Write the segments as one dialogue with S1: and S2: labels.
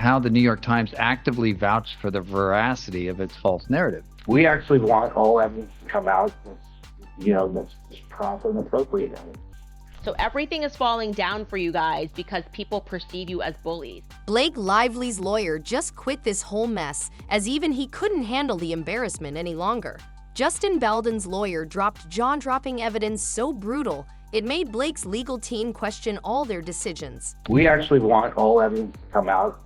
S1: how the New York Times actively vouched for the veracity of its false narrative.
S2: We actually want all evidence to come out that's proper and appropriate evidence.
S3: So everything is falling down for you guys because people perceive you as bullies.
S4: Blake Lively's lawyer just quit this whole mess, as even he couldn't handle the embarrassment any longer. Justin Baldoni's lawyer dropped jaw-dropping evidence so brutal, it made Blake's legal team question all their decisions.
S2: We actually want all evidence to come out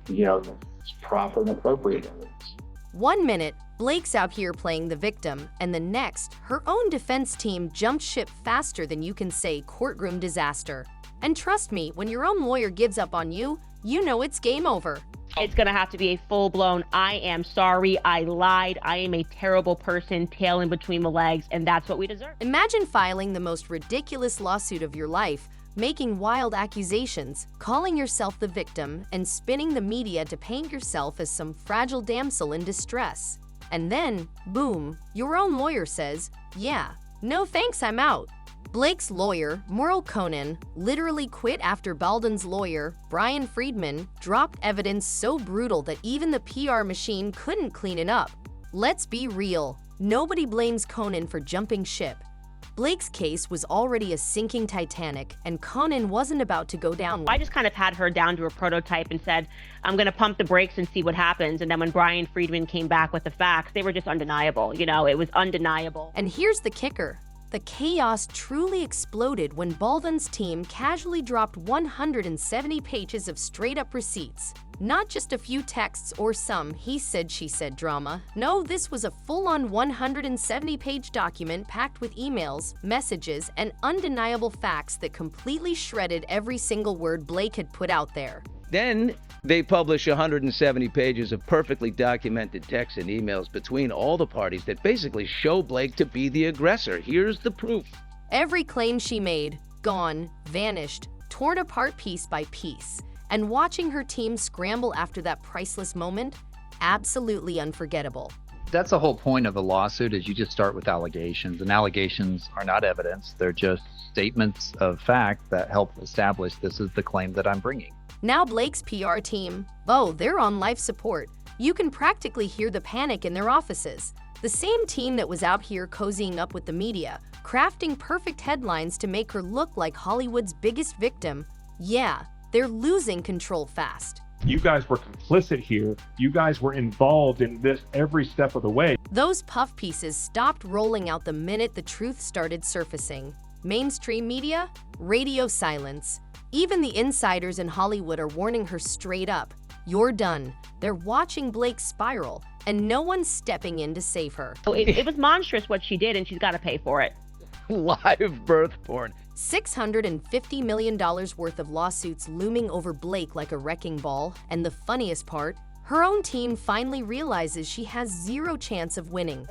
S2: that's proper and appropriate evidence.
S4: 1 minute, Blake's out here playing the victim, and the next, her own defense team jumped ship faster than you can say courtroom disaster. And trust me, when your own lawyer gives up on you, you know it's game over.
S3: It's gonna have to be a full-blown, I am sorry, I lied, I am a terrible person, tail in between the legs, and that's what we deserve.
S4: Imagine filing the most ridiculous lawsuit of your life, making wild accusations, calling yourself the victim, and spinning the media to paint yourself as some fragile damsel in distress. And then, boom, your own lawyer says, yeah, no thanks, I'm out. Blake's lawyer, Merle Conan, literally quit after Baldon's lawyer, Brian Friedman, dropped evidence so brutal that even the PR machine couldn't clean it up. Let's be real, nobody blames Conan for jumping ship. Blake's case was already a sinking Titanic, and Conan wasn't about to go down.
S3: I just kind of had her down to a prototype and said, I'm going to pump the brakes and see what happens. And then when Brian Friedman came back with the facts, they were just undeniable. It was undeniable.
S4: And here's the kicker. The chaos truly exploded when Baldon's team casually dropped 170 pages of straight-up receipts. Not just a few texts or some he said, she said drama. No, this was a full-on 170-page document packed with emails, messages, and undeniable facts that completely shredded every single word Blake had put out there.
S5: Then they publish 170 pages of perfectly documented texts and emails between all the parties that basically show Blake to be the aggressor. Here's the proof.
S4: Every claim she made, gone, vanished, torn apart piece by piece. And watching her team scramble after that priceless moment, absolutely unforgettable.
S1: That's the whole point of a lawsuit, is you just start with allegations, and allegations are not evidence. They're just statements of fact that help establish this is the claim that I'm bringing.
S4: Now Blake's PR team, they're on life support. You can practically hear the panic in their offices. The same team that was out here cozying up with the media, crafting perfect headlines to make her look like Hollywood's biggest victim. Yeah, they're losing control fast.
S6: You guys were complicit here. You guys were involved in this every step of the way.
S4: Those puff pieces stopped rolling out the minute the truth started surfacing. Mainstream media, radio silence. Even the insiders in Hollywood are warning her straight up. You're done. They're watching Blake spiral, and no one's stepping in to save her.
S3: So it was monstrous what she did, and she's got to pay for it.
S5: Live birth porn.
S4: $650 million worth of lawsuits looming over Blake like a wrecking ball, and the funniest part, her own team finally realizes she has zero chance of winning.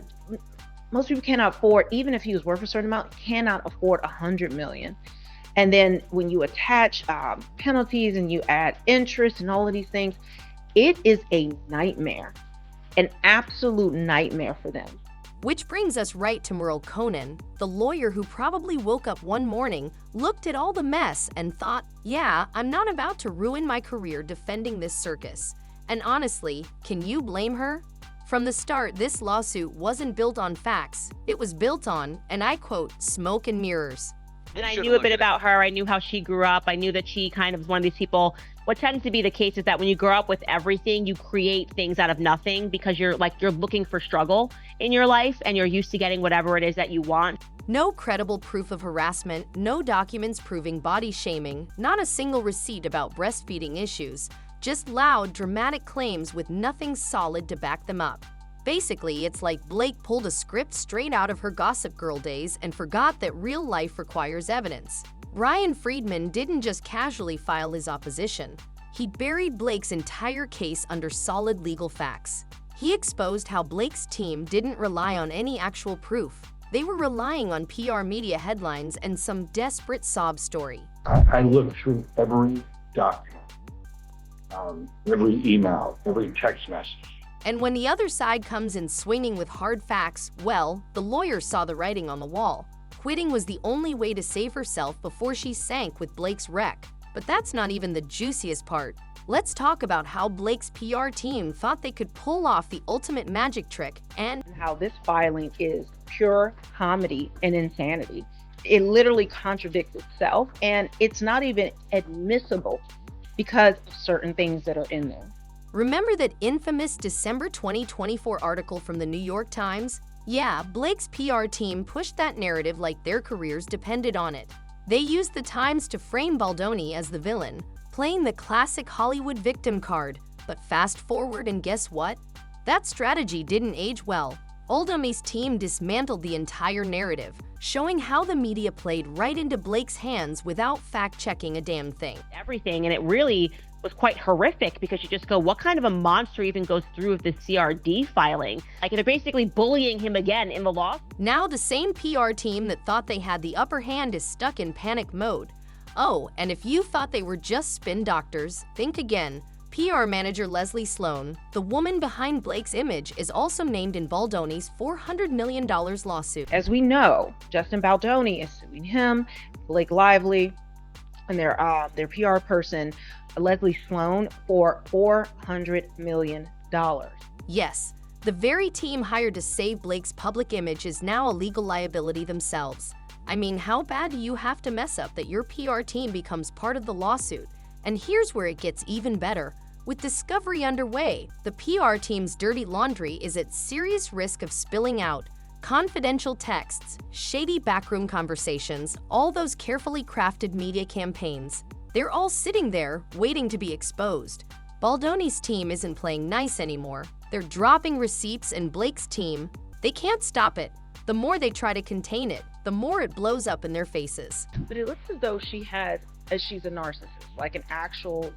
S7: Most people cannot afford, even if he was worth a certain amount, cannot afford $100 million. And then when you attach penalties and you add interest and all of these things, it is a nightmare, an absolute nightmare for them.
S4: Which brings us right to Merle Conan, the lawyer who probably woke up one morning, looked at all the mess, and thought, yeah, I'm not about to ruin my career defending this circus. And honestly, can you blame her? From the start, this lawsuit wasn't built on facts. It was built on, and I quote, smoke and mirrors.
S3: And I knew a bit about her. I knew how she grew up. I knew that she kind of was one of these people. What tends to be the case is that when you grow up with everything, you create things out of nothing because you're looking for struggle in your life and you're used to getting whatever it is that you want.
S4: No credible proof of harassment, no documents proving body shaming, not a single receipt about breastfeeding issues, just loud, dramatic claims with nothing solid to back them up. Basically, it's like Blake pulled a script straight out of her Gossip Girl days and forgot that real life requires evidence. Brian Friedman didn't just casually file his opposition. He buried Blake's entire case under solid legal facts. He exposed how Blake's team didn't rely on any actual proof. They were relying on PR media headlines and some desperate sob story.
S2: I looked through every document, every email, every text message.
S4: And when the other side comes in swinging with hard facts, well, the lawyer saw the writing on the wall. Quitting was the only way to save herself before she sank with Blake's wreck. But that's not even the juiciest part. Let's talk about how Blake's PR team thought they could pull off the ultimate magic trick and
S7: How this filing is pure comedy and insanity. It literally contradicts itself, and it's not even admissible because of certain things that are in there.
S4: remember that infamous December 2024 article from the New York Times? Yeah, Blake's PR team pushed that narrative like their careers depended on it. They used the Times to frame Baldoni as the villain, playing the classic Hollywood victim card. But fast forward and guess what? That strategy didn't age well. Baldoni's team dismantled the entire narrative, showing how the media played right into Blake's hands without fact-checking a damn thing.
S3: Everything, and it really was quite horrific because you just go, what kind of a monster even goes through with this CRD filing? Like, they're basically bullying him again in the law.
S4: Now the same PR team that thought they had the upper hand is stuck in panic mode. Oh, and if you thought they were just spin doctors, think again. PR manager Leslie Sloan, the woman behind Blake's image, is also named in Baldoni's $400 million lawsuit.
S7: As we know, Justin Baldoni is suing him, Blake Lively, and their PR person, Leslie Sloan, for $400 million.
S4: Yes, the very team hired to save Blake's public image is now a legal liability themselves. I mean, how bad do you have to mess up that your PR team becomes part of the lawsuit? And here's where it gets even better. With discovery underway, the PR team's dirty laundry is at serious risk of spilling out. Confidential texts, shady backroom conversations, all those carefully crafted media campaigns. They're all sitting there, waiting to be exposed. Baldoni's team isn't playing nice anymore. They're dropping receipts, and Blake's team, they can't stop it. The more they try to contain it, the more it blows up in their faces.
S7: But it looks as though she's a narcissist, like an actual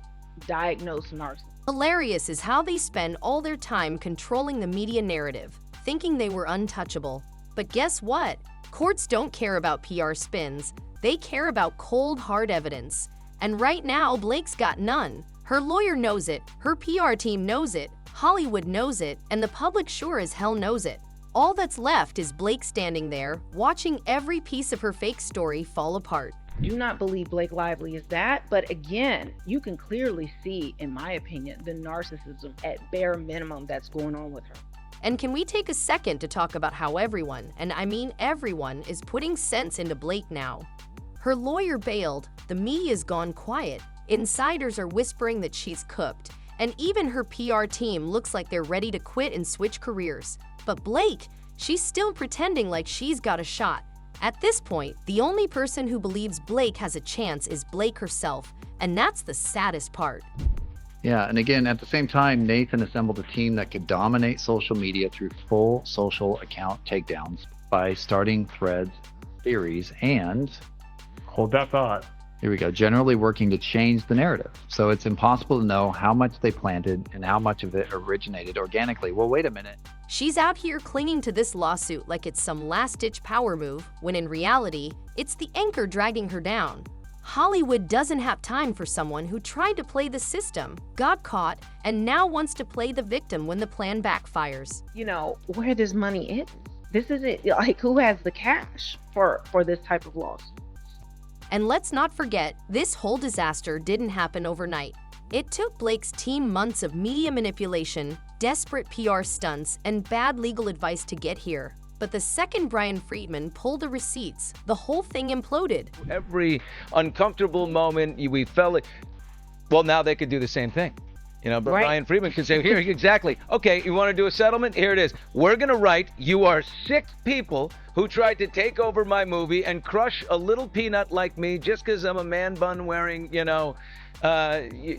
S7: diagnosed narcissist.
S4: Hilarious is how they spend all their time controlling the media narrative, thinking they were untouchable. But guess what? Courts don't care about PR spins. They care about cold, hard evidence. And right now, Blake's got none. Her lawyer knows it, her PR team knows it, Hollywood knows it, and the public sure as hell knows it. All that's left is Blake standing there, watching every piece of her fake story fall apart.
S7: Do not believe Blake Lively is that, but again, you can clearly see, in my opinion, the narcissism at bare minimum that's going on with her.
S4: And can we take a second to talk about how everyone, and I mean everyone, is putting sense into Blake now? Her lawyer bailed, the media's gone quiet, insiders are whispering that she's cooked, and even her PR team looks like they're ready to quit and switch careers. But Blake, she's still pretending like she's got a shot. At this point, the only person who believes Blake has a chance is Blake herself, and that's the saddest part.
S1: Yeah, and again, at the same time, Nathan assembled a team that could dominate social media through full social account takedowns by starting threads, theories, and
S6: Hold that thought.
S1: here we go, generally working to change the narrative. So it's impossible to know how much they planted and how much of it originated organically. Well, wait a minute.
S4: She's out here clinging to this lawsuit like it's some last-ditch power move, when in reality, it's the anchor dragging her down. Hollywood doesn't have time for someone who tried to play the system, got caught, and now wants to play the victim when the plan backfires.
S7: You know, where this money is. This is it. Like, who has the cash for this type of loss?
S4: And let's not forget, this whole disaster didn't happen overnight. It took Blake's team months of media manipulation, desperate PR stunts, and bad legal advice to get here. But the second Brian Friedman pulled the receipts, the whole thing imploded.
S5: Every uncomfortable moment, we felt it. Well, now they could do the same thing. You know, but
S7: Right.
S5: Brian Friedman could say, here, exactly. Okay, you want to do a settlement? Here it is. We're going to write, you are 6 people who tried to take over my movie and crush a little peanut like me just because I'm a man bun wearing,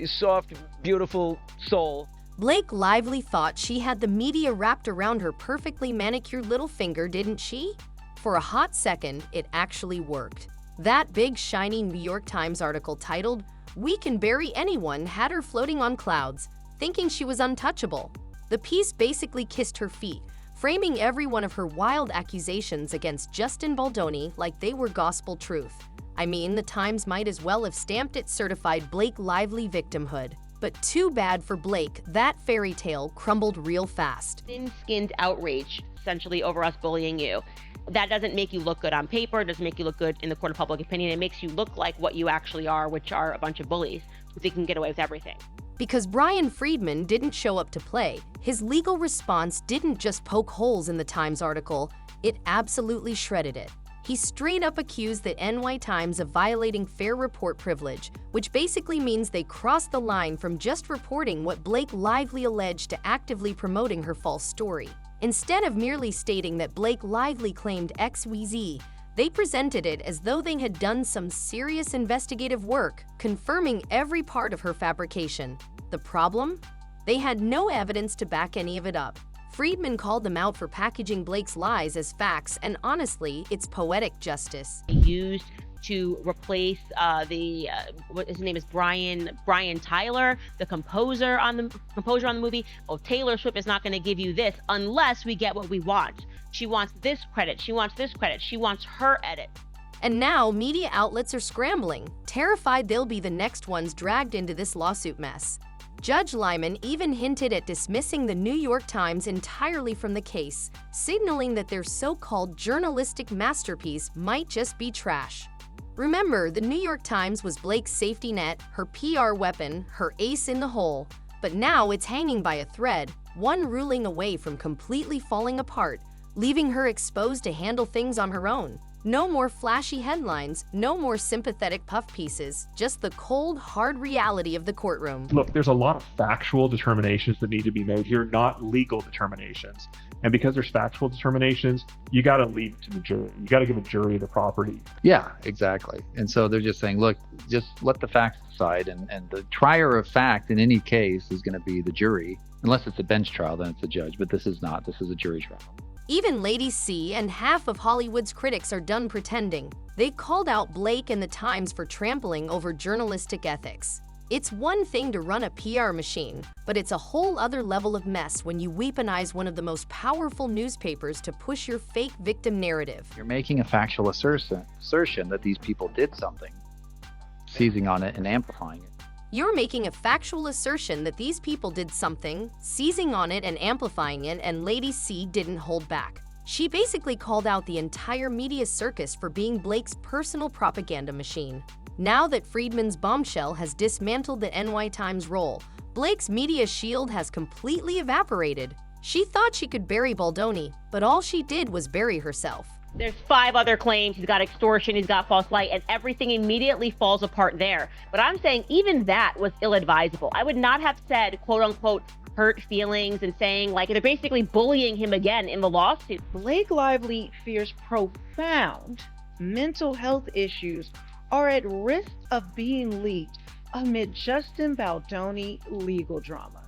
S5: soft, beautiful soul.
S4: Blake Lively thought she had the media wrapped around her perfectly manicured little finger, didn't she? For a hot second, it actually worked. That big, shiny New York Times article titled, "We Can Bury Anyone" had her floating on clouds, thinking she was untouchable. The piece basically kissed her feet, framing every one of her wild accusations against Justin Baldoni like they were gospel truth. I mean, the Times might as well have stamped it certified Blake Lively victimhood. But too bad for Blake, that fairy tale crumbled real fast.
S3: Thin-skinned outrage, essentially, over us bullying you. that doesn't make you look good on paper. It doesn't make you look good in the court of public opinion. It makes you look like what you actually are, which are a bunch of bullies who think they can get away with everything.
S4: Because Brian Friedman didn't show up to play, his legal response didn't just poke holes in the Times article, it absolutely shredded it. He straight up accused the NY Times of violating fair report privilege, which basically means they crossed the line from just reporting what Blake Lively alleged to actively promoting her false story. Instead of merely stating that Blake Lively claimed XYZ, they presented it as though they had done some serious investigative work, confirming every part of her fabrication. The problem? They had no evidence to back any of it up. Friedman called them out for packaging Blake's lies as facts, and honestly, it's poetic justice.
S3: Used to replace what his name is, Brian Tyler, the composer on the movie. Well, Taylor Swift is not going to give you this unless we get what we want. She wants this credit. She wants this credit. She wants her edit.
S4: And now media outlets are scrambling, terrified they'll be the next ones dragged into this lawsuit mess. Judge Lyman even hinted at dismissing the New York Times entirely from the case, signaling that their so-called journalistic masterpiece might just be trash. Remember, the New York Times was Blake's safety net, her PR weapon, her ace in the hole, but now it's hanging by a thread, one ruling away from completely falling apart, leaving her exposed to handle things on her own. No more flashy headlines, no more sympathetic puff pieces, just the cold, hard reality of the courtroom.
S6: Look, there's a lot of factual determinations that need to be made here, not legal determinations. And because there's factual determinations, you got to leave it to the jury. You got to give a jury the property.
S1: Yeah, exactly. And so they're just saying, look, just let the facts decide. And the trier of fact in any case is going to be the jury. Unless it's a bench trial, then it's a judge. But this is not. This is a jury trial.
S4: Even Lady C and half of Hollywood's critics are done pretending. They called out Blake and the Times for trampling over journalistic ethics. It's one thing to run a PR machine, but it's a whole other level of mess when you weaponize one of the most powerful newspapers to push your fake victim narrative.
S1: You're making a factual assertion that these people did something, seizing on it and amplifying it.
S4: You're making a factual assertion that these people did something, seizing on it and amplifying it, and Lady C didn't hold back. She basically called out the entire media circus for being Blake's personal propaganda machine. Now that Friedman's bombshell has dismantled the NY Times role, Blake's media shield has completely evaporated. She thought she could bury Baldoni, but all she did was bury herself.
S3: There's 5 other claims. He's got extortion, he's got false light, and everything immediately falls apart there. But I'm saying even that was ill-advisable. I would not have said, quote unquote, hurt feelings and saying, like, they're basically bullying him again in the lawsuit.
S7: Blake Lively fears profound mental health issues are at risk of being leaked amid Justin Baldoni legal drama.